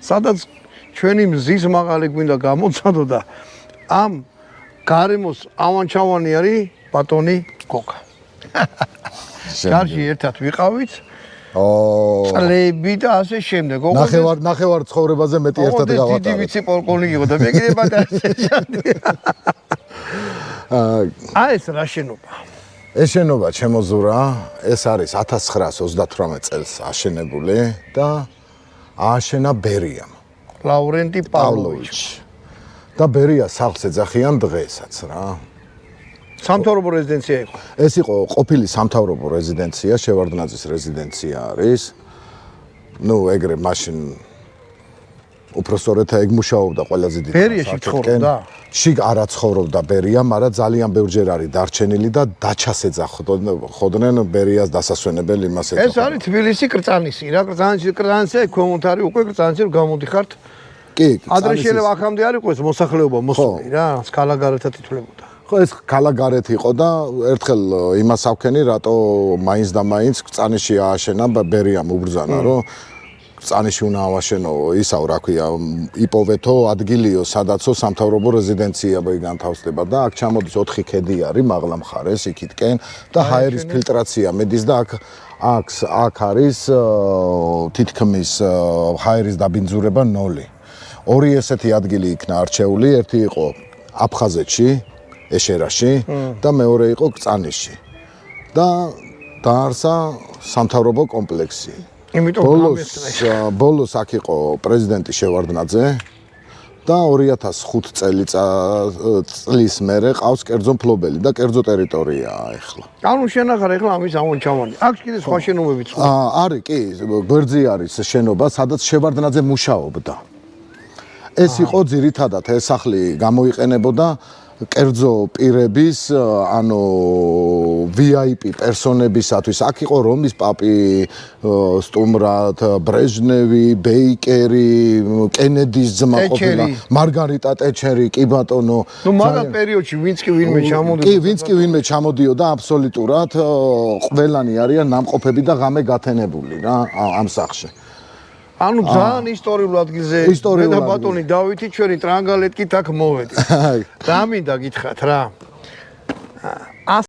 სადაც ჩვენი მზის მაღალი გვინდა გამოცადო და ამ გარემოს ავანჩავანი არის ბატონი გოგა. კარგი ერთად ვიყავით. წლები და ასე შემდეგ. ნახევარ ცხოვრებაზე მეტი ერთად გავატარეთ. დიდი ვიცი პოლკოვნიკი იყო და მე კიდე ბატონი. აი ეს რა შენობა? ეს შენობა ჩემო ზურა, ეს არის 1938 წელს აშენებული და ააშენა ბერიამ. ლავრენტი პავლოვიჩ. და ბერია სახლს ეძახიან დღესაც რა. სამთავრობო რეზიდენცია იყო. ეს იყო ყოფილი სამთავრობო რეზიდენცია, შევარდნაძის რეზიდენცია არის. ნუ ეგრე მაშინ უпроსტორეთა ეგ მუშაობდა ყველაზე დიდი ბერიაში ცხოვრობდა? შიგ არა ცხოვრობდა ბერია, მაგრამ ძალიან ბევრჯერ არის დარჩენილი და დაჩას ეძახოდნენ ბერიას დასასვენებელ იმას ეძახოდნენ. ეს არის თბილისი კრწანისი რა, კრწანისი ქვემოთ არის უკვე კრწანისი რომ გამოდიხართ. კი, ადრე შეიძლება აქამდე არ იყო ეს მოსახლეობა მოსული რა, სკალაგარეთად ითვლებოდა. ხო ეს კალაგარეთ იყო და ერთხელ იმას ავქენი რატო მაინც და მაინც კრწანიში ააშენა ბერიამ უბრძანა რომ კრწანიში უნდა ავაშენო ისაო რა ქვია იპოვეთო ადგილიო სადაცო სამთავრობო რეზიდენცია განთავსდება და აქ ჩამოდის 4 ქედი არის მაღლა მხარეს იქითკენ და ჰაერის ფილტრაცია მედის და აქ არის თითქმის ჰაერის დაბინძურება 0. ორი ესეთი ადგილი იქნა არჩეული, ერთი იყო აფხაზეთში ეშერაში და მეორე იყო კრწანიში და დაარსა სამთავრობო კომპლექსი. იმიტომ ბოლოს აქ იყო პრეზიდენტი შევარდნაძე და 2005 წლის მერე ყავს კერძო მფლობელი და კერძო ტერიტორიაა ეხლა. ანუ შენახარ ეხლა ამის ავანჩავანი. აქ კიდე სხვა შენობები ცხოვრობს. არის კი, გვერდზე არის შენობა, სადაც შევარდნაძე მუშაობდა. ეს იყო ძირითადად ეს სახლი გამოიყენებოდა კერძო პირების, ანუ VIP პერსონებისათვის. აქ იყო რომის პაპი, სტუმრად, ბრეჟნევი, ბეიკერი, კენედის ძმა ყოფილა, მარგარიტა ტეჩერი, კი ბატონო. ნუ მაგალ პერიოდში ვინც კი ვინმე ჩამოდიოდა. კი, ვინც კი ვინმე ჩამოდიოდა აბსოლუტურად ყველანი არიან ნამყოფები და ღამე გათენებული რა ამ სახლში. ანუ ძალიან ისტორიულ ადგილზე მე და ბატონი დავითი ჩვენი ტრანგალეტკით აქ მოვედით. რა მინდა გითხრათ რა.